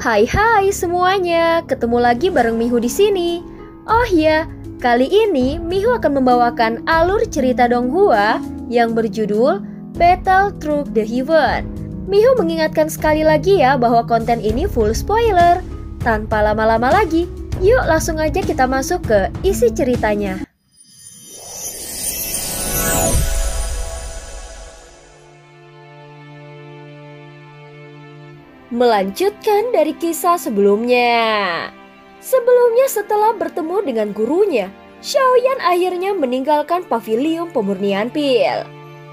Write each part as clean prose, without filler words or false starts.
Hai semuanya, ketemu lagi bareng Mihu di sini. Oh ya, kali ini Mihu akan membawakan alur cerita Donghua yang berjudul Battle Through the Heaven. Mihu mengingatkan sekali lagi ya bahwa konten ini full spoiler. Tanpa lama-lama lagi, yuk langsung aja kita masuk ke isi ceritanya. Melanjutkan dari kisah sebelumnya. Sebelumnya setelah bertemu dengan gurunya, Xiaoyan akhirnya meninggalkan pavilion pemurnian pil.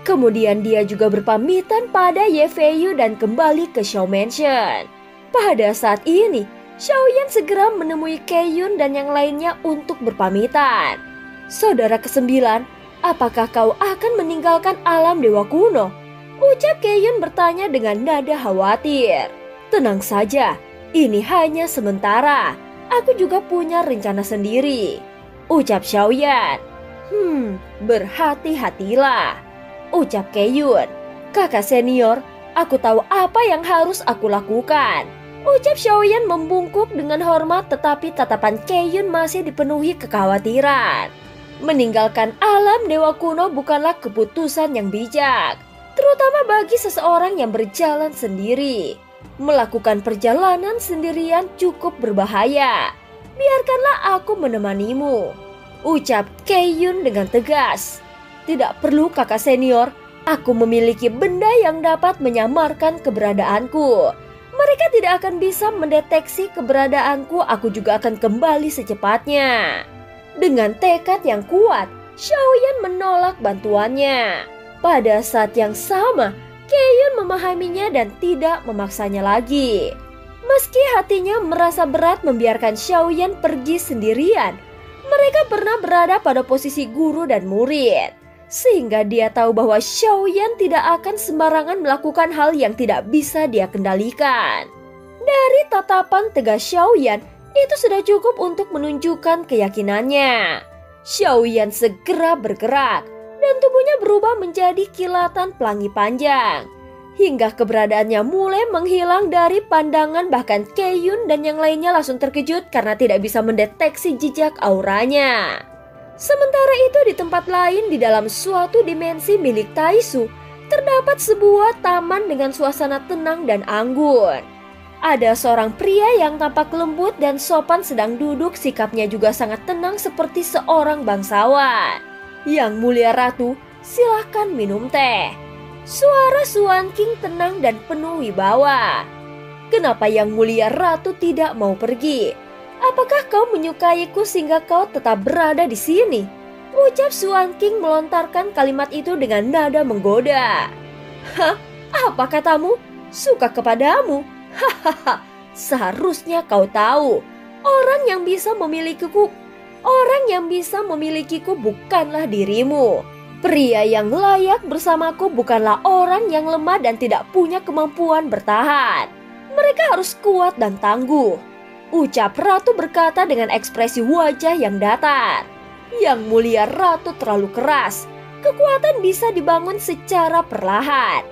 Kemudian dia juga berpamitan pada Ye Feiyu dan kembali ke Xiao Mansion. Pada saat ini, Xiaoyan segera menemui Keiyun dan yang lainnya untuk berpamitan. Saudara kesembilan, apakah kau akan meninggalkan alam dewa kuno? Ucap Keiyun bertanya dengan nada khawatir. Tenang saja, ini hanya sementara. Aku juga punya rencana sendiri, ucap Xiaoyan. Berhati-hatilah, ucap Keiyun. Kakak senior, aku tahu apa yang harus aku lakukan, ucap Xiaoyan membungkuk dengan hormat, tetapi tatapan Keiyun masih dipenuhi kekhawatiran. Meninggalkan alam dewa kuno bukanlah keputusan yang bijak, terutama bagi seseorang yang berjalan sendiri. Melakukan perjalanan sendirian cukup berbahaya. Biarkanlah aku menemanimu, ucap Keiyun dengan tegas. Tidak perlu kakak senior, aku memiliki benda yang dapat menyamarkan keberadaanku. Mereka tidak akan bisa mendeteksi keberadaanku, aku juga akan kembali secepatnya. Dengan tekad yang kuat, Xiaoyan menolak bantuannya. Pada saat yang sama, Keiyun memahaminya dan tidak memaksanya lagi. Meski hatinya merasa berat membiarkan Xiaoyan pergi sendirian, mereka pernah berada pada posisi guru dan murid, sehingga dia tahu bahwa Xiaoyan tidak akan sembarangan melakukan hal yang tidak bisa dia kendalikan. Dari tatapan tegas Xiaoyan, itu sudah cukup untuk menunjukkan keyakinannya. Xiaoyan segera bergerak, dan tubuhnya berubah menjadi kilatan pelangi panjang. Hingga keberadaannya mulai menghilang dari pandangan, bahkan Keiyun dan yang lainnya langsung terkejut karena tidak bisa mendeteksi jejak auranya. Sementara itu di tempat lain di dalam suatu dimensi milik Taisu, terdapat sebuah taman dengan suasana tenang dan anggun. Ada seorang pria yang tampak lembut dan sopan sedang duduk, sikapnya juga sangat tenang seperti seorang bangsawan. Yang mulia ratu, silahkan minum teh. Suara Xuan King tenang dan penuh wibawa. Kenapa yang mulia ratu tidak mau pergi? Apakah kau menyukaiku sehingga kau tetap berada di sini? Ucap Xuan King melontarkan kalimat itu dengan nada menggoda. Hah, apa katamu? Suka kepadamu? Hahaha, seharusnya kau tahu, orang yang bisa memilikiku bukanlah dirimu. Pria yang layak bersamaku bukanlah orang yang lemah dan tidak punya kemampuan bertahan. Mereka harus kuat dan tangguh, ucap ratu berkata dengan ekspresi wajah yang datar. Yang mulia ratu terlalu keras. Kekuatan bisa dibangun secara perlahan.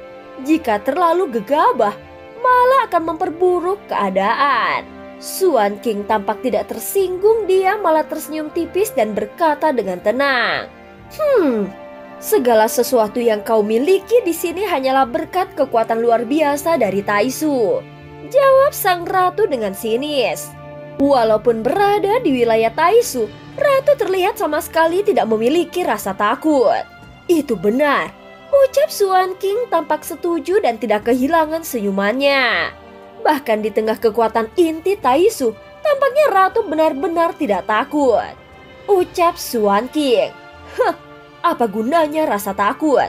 Jika terlalu gegabah, malah akan memperburuk keadaan. Xuan King tampak tidak tersinggung, dia malah tersenyum tipis dan berkata dengan tenang. Segala sesuatu yang kau miliki di sini hanyalah berkat kekuatan luar biasa dari Taisu, jawab sang ratu dengan sinis. Walaupun berada di wilayah Taisu, ratu terlihat sama sekali tidak memiliki rasa takut. Itu benar, ucap Xuan King tampak setuju dan tidak kehilangan senyumannya. Bahkan di tengah kekuatan inti Taisu, tampaknya ratu benar-benar tidak takut, ucap Xuan King. Apa gunanya rasa takut?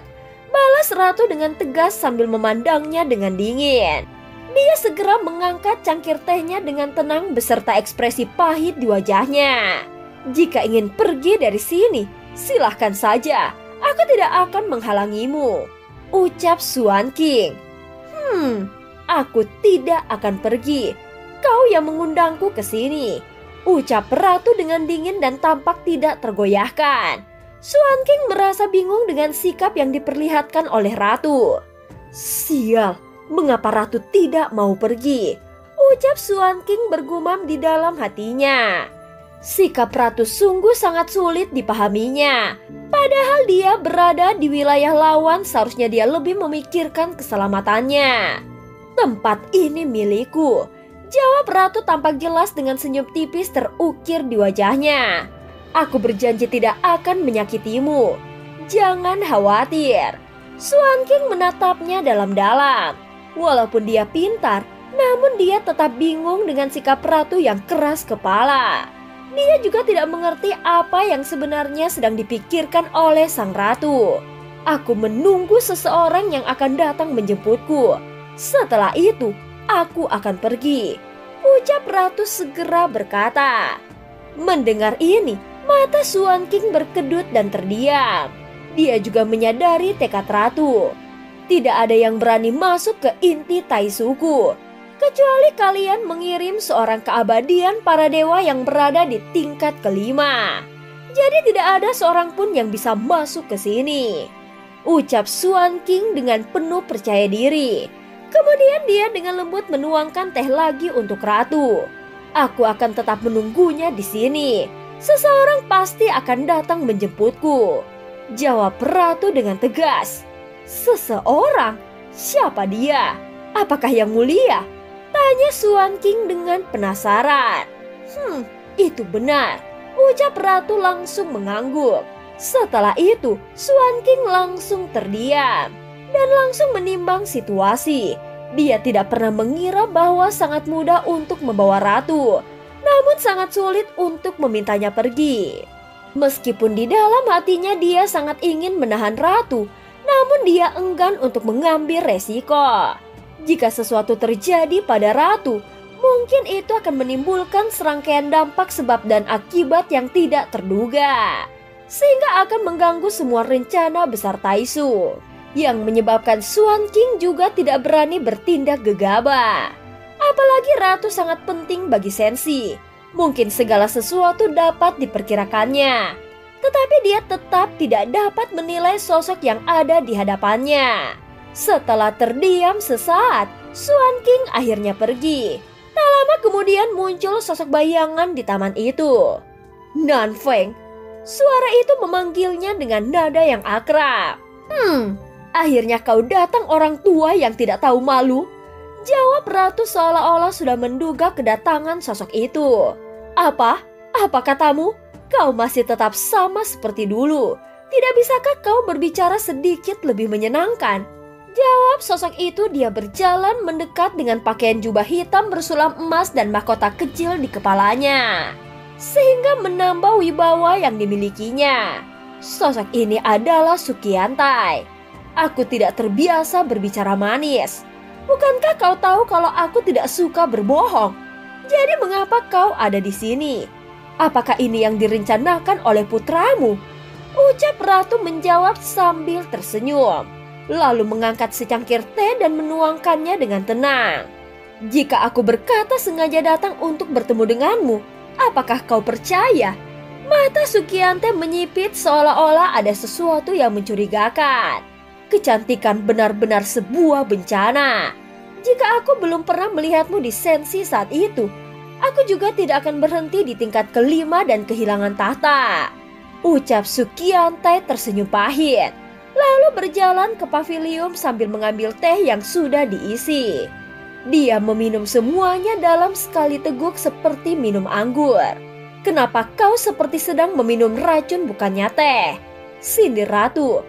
Balas ratu dengan tegas sambil memandangnya dengan dingin. Dia segera mengangkat cangkir tehnya dengan tenang beserta ekspresi pahit di wajahnya. Jika ingin pergi dari sini, silahkan saja. Aku tidak akan menghalangimu, ucap Xuan King. Aku tidak akan pergi. Kau yang mengundangku ke sini, ucap ratu dengan dingin dan tampak tidak tergoyahkan. Xuan King merasa bingung dengan sikap yang diperlihatkan oleh ratu. Sial, mengapa ratu tidak mau pergi? ucap Suan King bergumam di dalam hatinya. Sikap ratu sungguh sangat sulit dipahaminya. Padahal dia berada di wilayah lawan, seharusnya dia lebih memikirkan keselamatannya. Tempat ini milikku, jawab ratu tampak jelas dengan senyum tipis terukir di wajahnya. Aku berjanji tidak akan menyakitimu. Jangan khawatir. Suan King menatapnya dalam-dalam. Walaupun dia pintar, namun dia tetap bingung dengan sikap ratu yang keras kepala. Dia juga tidak mengerti apa yang sebenarnya sedang dipikirkan oleh sang ratu. Aku menunggu seseorang yang akan datang menjemputku. Setelah itu, aku akan pergi, ucap ratu segera berkata. Mendengar ini, mata Suan King berkedut dan terdiam. Dia juga menyadari tekad ratu. Tidak ada yang berani masuk ke inti Taisuku, kecuali kalian mengirim seorang keabadian para dewa yang berada di tingkat kelima. Jadi tidak ada seorang pun yang bisa masuk ke sini, ucap Suan King dengan penuh percaya diri. Kemudian dia dengan lembut menuangkan teh lagi untuk ratu. Aku akan tetap menunggunya di sini. Seseorang pasti akan datang menjemputku, jawab ratu dengan tegas. Seseorang? Siapa dia? Apakah yang mulia? Tanya Suan King dengan penasaran. Itu benar, ucap ratu langsung mengangguk. Setelah itu, Suan King langsung terdiam dan langsung menimbang situasi. Dia tidak pernah mengira bahwa sangat mudah untuk membawa ratu, namun sangat sulit untuk memintanya pergi. Meskipun di dalam hatinya dia sangat ingin menahan ratu, namun dia enggan untuk mengambil resiko. Jika sesuatu terjadi pada ratu, mungkin itu akan menimbulkan serangkaian dampak sebab dan akibat yang tidak terduga, sehingga akan mengganggu semua rencana besar Taisu, yang menyebabkan Suan King juga tidak berani bertindak gegabah. Apalagi ratu sangat penting bagi Senshi, mungkin segala sesuatu dapat diperkirakannya, tetapi dia tetap tidak dapat menilai sosok yang ada di hadapannya. Setelah terdiam sesaat, Suan King akhirnya pergi. Tak lama kemudian muncul sosok bayangan di taman itu. Nanfeng, suara itu memanggilnya dengan nada yang akrab. Akhirnya kau datang orang tua yang tidak tahu malu, jawab ratu seolah-olah sudah menduga kedatangan sosok itu. Apa katamu? Kau masih tetap sama seperti dulu. Tidak bisakah kau berbicara sedikit lebih menyenangkan? Jawab sosok itu. Dia berjalan mendekat dengan pakaian jubah hitam bersulam emas dan mahkota kecil di kepalanya, sehingga menambah wibawa yang dimilikinya. Sosok ini adalah Sukiantai. Aku tidak terbiasa berbicara manis. Bukankah kau tahu kalau aku tidak suka berbohong? Jadi mengapa kau ada di sini? Apakah ini yang direncanakan oleh putramu? Ucap ratu menjawab sambil tersenyum, lalu mengangkat secangkir teh dan menuangkannya dengan tenang. Jika aku berkata sengaja datang untuk bertemu denganmu, apakah kau percaya? Mata Sukiante menyipit seolah-olah ada sesuatu yang mencurigakan. Kecantikan benar-benar sebuah bencana. Jika aku belum pernah melihatmu di Senshi saat itu, aku juga tidak akan berhenti di tingkat kelima dan kehilangan tahta. Ucap Sukiante tersenyum pahit, lalu berjalan ke pavilium sambil mengambil teh yang sudah diisi. Dia meminum semuanya dalam sekali teguk seperti minum anggur. Kenapa kau seperti sedang meminum racun bukannya teh? Sindir ratu.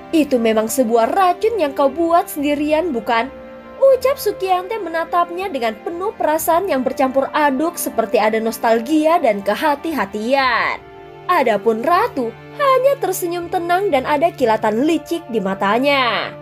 Itu memang sebuah racun yang kau buat sendirian bukan? Ucap Sukiante menatapnya dengan penuh perasaan yang bercampur aduk seperti ada nostalgia dan kehati-hatian. Adapun ratu hanya tersenyum tenang dan ada kilatan licik di matanya.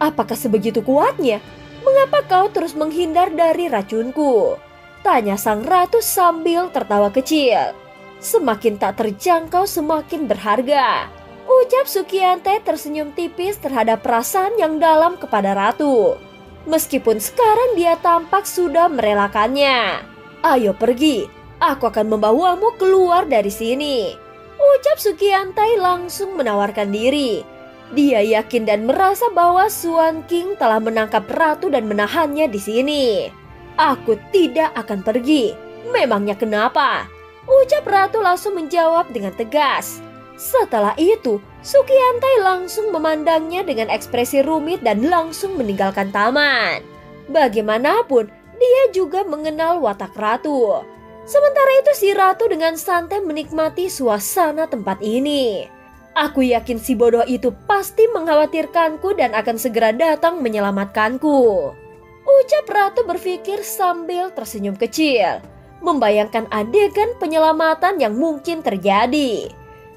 Apakah sebegitu kuatnya? Mengapa kau terus menghindar dari racunku? Tanya sang ratu sambil tertawa kecil. Semakin tak terjangkau semakin berharga. Ucap Sukiante tersenyum tipis terhadap perasaan yang dalam kepada ratu. Meskipun sekarang dia tampak sudah merelakannya. Ayo pergi, aku akan membawamu keluar dari sini. Ucap Sukiantai langsung menawarkan diri. Dia yakin dan merasa bahwa Suan King telah menangkap ratu dan menahannya di sini. Aku tidak akan pergi. Memangnya kenapa? Ucap ratu langsung menjawab dengan tegas. Setelah itu, Sukiantai langsung memandangnya dengan ekspresi rumit dan langsung meninggalkan taman. Bagaimanapun, dia juga mengenal watak ratu. Sementara itu si ratu dengan santai menikmati suasana tempat ini. Aku yakin si bodoh itu pasti mengkhawatirkanku dan akan segera datang menyelamatkanku. Ucap ratu berpikir sambil tersenyum kecil, membayangkan adegan penyelamatan yang mungkin terjadi.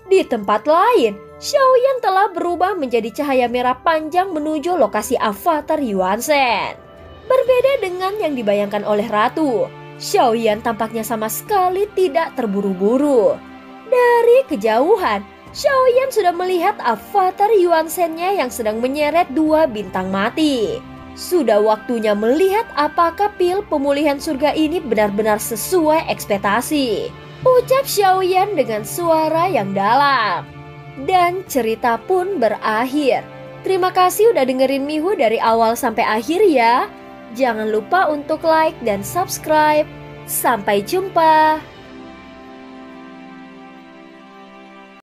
Di tempat lain, Xiaoyan telah berubah menjadi cahaya merah panjang menuju lokasi avatar Yuansen. Berbeda dengan yang dibayangkan oleh ratu, Xiaoyan tampaknya sama sekali tidak terburu-buru. Dari kejauhan, Xiaoyan sudah melihat avatar Yuansen-nya yang sedang menyeret 2 bintang mati. Sudah waktunya melihat apakah pil pemulihan surga ini benar-benar sesuai ekspektasi. Ucap Xiaoyan dengan suara yang dalam. Dan cerita pun berakhir. Terima kasih udah dengerin Mihu dari awal sampai akhir ya. Jangan lupa untuk like dan subscribe. Sampai jumpa.